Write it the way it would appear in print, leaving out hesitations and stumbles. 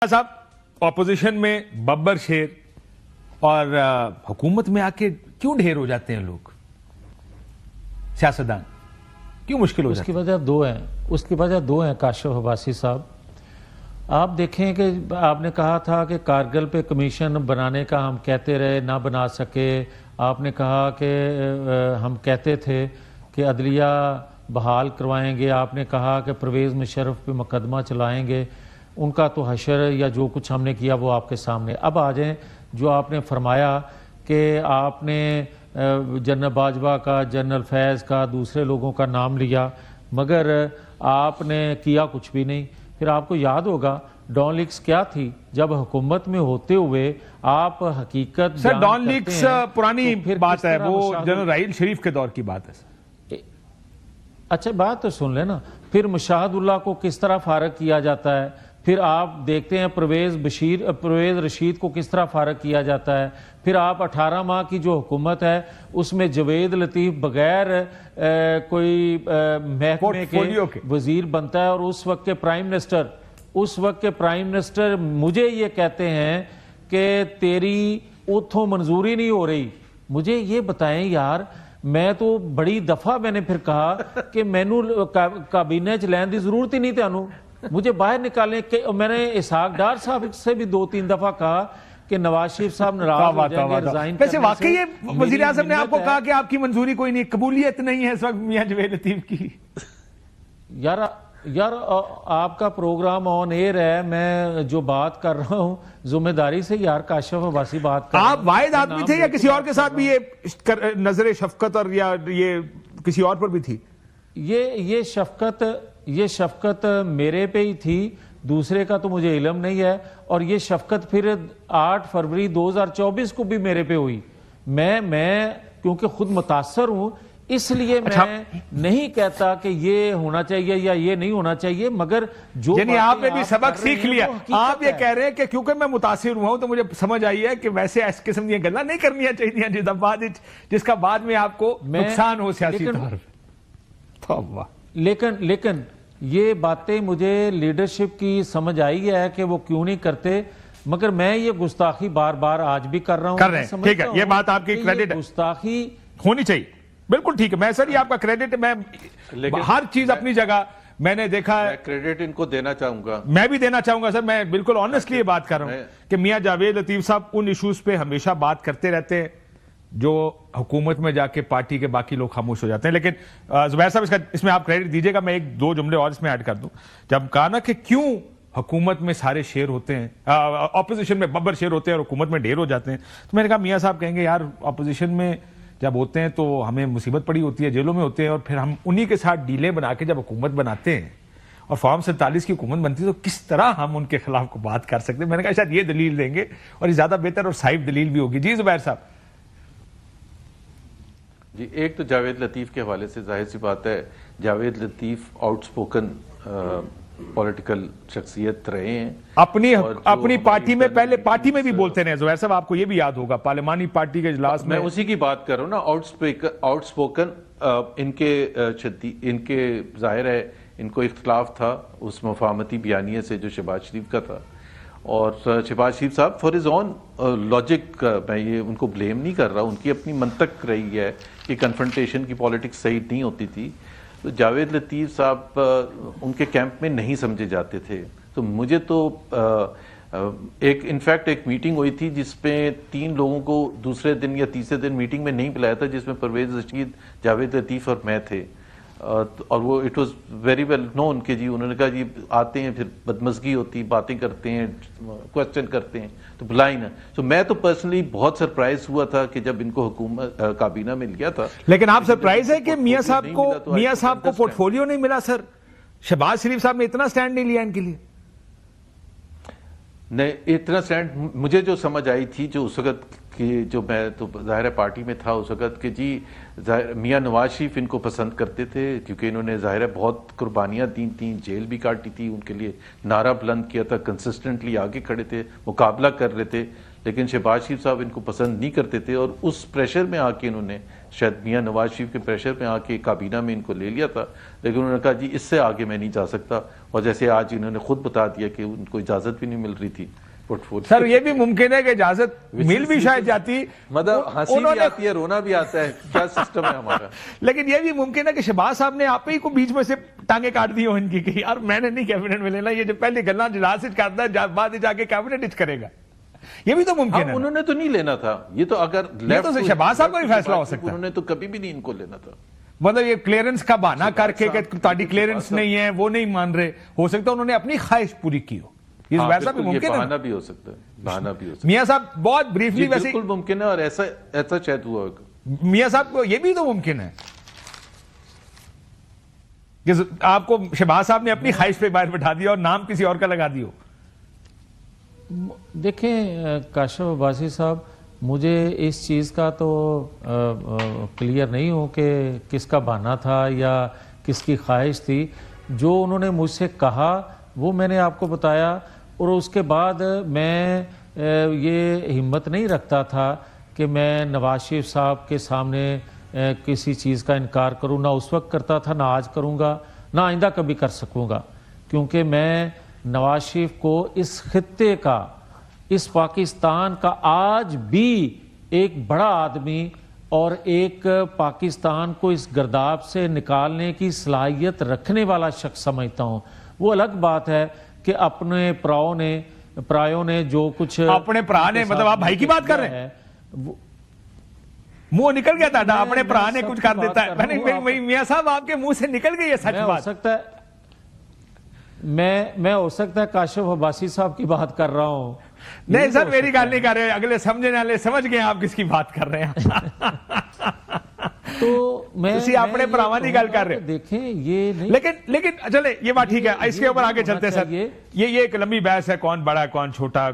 صاحب اپوزیشن میں ببر شیر اور حکومت میں آ کے کیوں ڈھیر ہو جاتے ہیں لوگ سیاستدان کیوں مشکل ہو جاتی ہے؟ اس کی وجہ دو ہیں کاشف عباسی صاحب. آپ دیکھیں کہ آپ نے کہا تھا کہ کارگل پہ کمیشن بنانے کا ہم کہتے رہے نہ بنا سکے. آپ نے کہا کہ ہم کہتے تھے کہ عدلیہ بحال کروائیں گے. آپ نے کہا کہ پرویز مشرف پہ مقدمہ چلائیں گے. ان کا تو حشر یا جو کچھ ہم نے کیا وہ آپ کے سامنے. اب آ جائیں جو آپ نے فرمایا کہ آپ نے جنرل باجوہ کا، جنرل فیض کا، دوسرے لوگوں کا نام لیا مگر آپ نے کیا کچھ بھی نہیں. پھر آپ کو یاد ہوگا ڈان لیکس کیا تھی جب حکومت میں ہوتے ہوئے آپ حقیقت سر ڈان لیکس پرانی بات ہے، وہ جنرل راحیل شریف کے دور کی بات ہے سر. اچھا بات تو سن لینا. پھر مشاہد اللہ کو کس طرح فارغ کیا جاتا ہے. پھر آپ دیکھتے ہیں پرویز رشید کو کس طرح فارغ کیا جاتا ہے. پھر آپ 18 ماہ کی جو حکومت ہے اس میں جوید لطیف بغیر کوئی محکمے کے وزیر بنتا ہے اور اس وقت کے پرائم منسٹر مجھے یہ کہتے ہیں کہ تیری اتھوں منظوری نہیں ہو رہی. مجھے یہ بتائیں یار، میں تو بڑی دفعہ میں نے پھر کہا کہ مینو کابینہ چ لین دی ضرورت ہی نہیں تانوں، مجھے باہر نکالیں. کہ میں نے اسحاق ڈار صاحب سے بھی 2-3 دفعہ کہا کہ نواز شریف صاحب ناراض ہو جائیں گے ریزائن کرنے سے. ویسے واقعی وزیر اعظم نے آپ کو کہا کہ آپ کی منظوری کوئی نہیں، قبولیت نہیں ہے اس وقت میاں جوید لطیف کی؟ یار آپ کا پروگرام آن ایئر ہے، میں جو بات کر رہا ہوں ذمہ داری سے یار کاشف عباسی بات کر رہا ہوں. آپ واحد آدمی تھے یا کسی اور کے ساتھ بھی یہ نظر شفقت اور یا یہ کسی اور پر بھی تھی؟ یہ شفقت میرے پہ ہی تھی، دوسرے کا تو مجھے علم نہیں ہے. اور یہ شفقت پھر 8 فروری 2024 کو بھی میرے پہ ہوئی. میں کیونکہ خود متاثر ہوں اس لیے میں نہیں کہتا کہ یہ ہونا چاہیے یا یہ نہیں ہونا چاہیے، مگر جو یعنی آپ نے بھی سبق سیکھ لیا. آپ یہ کہہ رہے ہیں کہ کیونکہ میں متاثر ہوا ہوں تو مجھے سمجھ آئی ہے کہ ویسے اس قسم کی گلاں نہیں کرنی چاہیے جس کا بعد میں آپ کو نقصان ہو سیاسی طور پر. لیکن یہ باتیں مجھے لیڈرشپ کی سمجھ آئی ہے کہ وہ کیوں نہیں کرتے، مگر میں یہ گستاخی بار بار آج بھی کر رہا ہوں. ٹھیک ہے، یہ بات آپ کی کریڈٹ گستاخی ہونی چاہیے. بالکل ٹھیک ہے، میں سر یہ آپ کا کریڈٹ، میں ہر چیز اپنی جگہ میں نے دیکھا ہے. کریڈٹ ان کو دینا چاہوں گا، میں بھی دینا چاہوں گا سر. میں بالکل آنیسٹلی یہ بات کر رہا ہوں کہ میاں جاوید لطیف صاحب ان ایشوز پہ ہمیشہ بات کرتے رہتے ہیں جو حکومت میں جا کے پارٹی کے باقی لوگ خاموش ہو جاتے ہیں. لیکن زبیر صاحب اس میں آپ کریڈٹ دیجئے گا. میں 1-2 جملے اور اس میں ایڈ کر دوں. جب کہا نا کہ کیوں حکومت میں سارے شیر ہوتے ہیں، اپوزیشن میں ببر شیر ہوتے ہیں اور حکومت میں ڈھیر ہو جاتے ہیں، تو میں نے کہا میاں صاحب کہیں گے یار اپوزیشن میں جب ہوتے ہیں تو ہمیں مصیبت پڑی ہوتی ہے، جیلوں میں ہوتے ہیں، اور پھر ہم انہی کے ساتھ ڈیلے بنا کے جب حکومت بناتے ہیں اور فارم 47 کی حکومت بنتی ہے تو کس طرح ہم ان کے خلاف کو بات کر سکتے ہیں. میں نے کہا شاید یہ دلیل دیں گے اور یہ زیادہ بہتر اور صحیح دلیل بھی ہوگی. جی زبیر صاحب. جی ایک تو جاوید لطیف کے حوالے سے ظاہر سی بات ہے، جاوید لطیف آؤٹ سپوکن پولیٹیکل شخصیت رہے ہیں. اپنی پارٹی میں پہلے پارٹی میں بھی بولتے رہے زبیر صاحب، آپ کو یہ بھی یاد ہوگا پارلیمانی پارٹی کے اجلاس میں اسی کی بات کر رہا ہوں نا. آؤٹ سپوکن ان کے ظاہر ہے ان کو اختلاف تھا اس مفاہمتی بیانیے سے جو شہباز شریف کا تھا. اور شہباز شریف صاحب فار ہز اون لاجک، میں یہ ان کو بلیم نہیں کر رہا، ان کی اپنی منطق رہی ہے کہ کنفرنٹیشن کی پالیٹکس صحیح نہیں ہوتی تھی. تو جاوید لطیف صاحب ان کے کیمپ میں نہیں سمجھے جاتے تھے. تو مجھے تو انفیکٹ ایک میٹنگ ہوئی تھی جس پہ 3 لوگوں کو دوسرے دن یا تیسرے دن میٹنگ میں نہیں بلایا تھا، جس میں پرویز رشید، جاوید لطیف اور میں تھے. اور وہ it was very well known کہ جی انہوں نے کہا جی آتے ہیں پھر بدمزگی ہوتی، باتیں کرتے ہیں، کوشچن کرتے ہیں تو بلائیں نا. تو میں تو پرسنلی بہت سرپرائز ہوا تھا کہ جب ان کو حکومت کابینہ مل گیا تھا. لیکن آپ سرپرائز ہے کہ میاں صاحب کو پورٹ فولیو نہیں ملا سر؟ شہباز شریف صاحب نے اتنا سٹینڈ نہیں لیا ان کے لیے؟ نہیں اتنا سٹینڈ مجھے جو سمجھ آئی تھی جو اس وقت کہ جو میں تو ظاہر پارٹی میں تھا اس وقت کہ جی میاں نواز شریف ان کو پسند کرتے تھے کیونکہ انہوں نے ظاہر بہت قربانیاں دی تھیں، جیل بھی کاٹی تھی، ان کے لیے نعرہ بلند کیا تھا، کنسسٹنٹلی آگے کھڑے تھے، مقابلہ کر رہے تھے. لیکن شہباز شریف صاحب ان کو پسند نہیں کرتے تھے، اور اس پریشر میں آ کے انہوں نے شاید میاں نواز شریف کے پریشر میں آ کے کابینہ میں ان کو لے لیا تھا، لیکن انہوں نے کہا جی اس سے آگے میں نہیں جا سکتا، اور جیسے آج انہوں نے خود بتا دیا کہ ان کو اجازت بھی نہیں مل رہی تھی پورٹ فولیو۔ سر یہ بھی ممکن ہے کہ اجازت مل بھی شاید جاتی، مطلب ہنسی بھی آتی ہے، رونا بھی آتا ہے، کیا سسٹم ہے ہمارا۔ لیکن یہ بھی ممکن ہے کہ شہباز صاحب نے آپ ہی کو بیچ میں سے ٹانگیں کاٹ دی ہو ان کی کہ یار میں نے نہیں کیبنٹ میں لینا، یہ جو پہلے گلا جلاس کرتا ہے بعد جا کے کیبنٹ کرے گا، یہ بھی تو ممکن ہے۔ انہوں نے تو نہیں لینا تھا یہ تو، اگر یہ تو شہباز صاحب کا بھی فیصلہ ہو سکتا ہے، انہوں نے تو کبھی بھی نہیں ان کو لینا تھا۔ مطلب یہ کلیئرنس کا بہانہ کر کے کہ تاری کلیئرنس نہیں ہے وہ نہیں مان رہے، ہو سکتا ہے انہوں نے اپنی خواہش پوری کی ہو، یہ ویسا بھی ممکن ہے، بہانہ بھی ہو سکتا ہے، بہانہ بھی ہو سکتا ہے، میاں صاحب بہت بریفلی ویسے بالکل ممکن ہے، اور ایسا شاید ہوا ہوگا۔ میاں صاحب کو یہ بھی تو ممکن ہے کہ آپ کو شہباز صاحب نے اپنی خواہش پہ باہر بٹھا دیا اور نام کسی اور کا لگا دی ہو۔ دیکھیں کاشف عباسی صاحب، مجھے اس چیز کا تو کلیئر نہیں ہوں کہ کس کا بہانہ تھا یا کس کی خواہش تھی، جو انہوں نے مجھ سے کہا وہ میں نے آپ کو بتایا، اور اس کے بعد میں یہ ہمت نہیں رکھتا تھا کہ میں نواز شریف صاحب کے سامنے کسی چیز کا انکار کروں، نہ اس وقت کرتا تھا، نہ آج کروں گا، نہ آئندہ کبھی کر سکوں گا، کیونکہ میں نواز شریف کو اس خطے کا، اس پاکستان کا آج بھی ایک بڑا آدمی اور ایک پاکستان کو اس گرداب سے نکالنے کی صلاحیت رکھنے والا شخص سمجھتا ہوں۔ وہ الگ بات ہے کہ اپنے پرایوں نے جو کچھ اپنے پرا نے، مطلب آپ بھائی کی بات کر رہے ہیں، منہ نکل گیا تھا اپنے پرا نے کچھ کر دیتا ہے، میاں صاحب آپ کے منہ سے نکل گئی ہے سچ ہو بات۔ سکتا ہے میں ہو سکتا ہے کاشف عباسی صاحب کی بات کر رہا ہوں، نہیں سر میری گال نہیں کر رہے، اگلے سمجھنے والے سمجھ گئے آپ کس کی بات کر رہے ہیں۔ تو میں اپنے پراواں دی گل کر رہے، دیکھیں یہ نہیں، لیکن چلے یہ بات ٹھیک ہے، اس کے اوپر آگے چلتے سر، یہ ایک لمبی بحث ہے، کون بڑا ہے کون چھوٹا،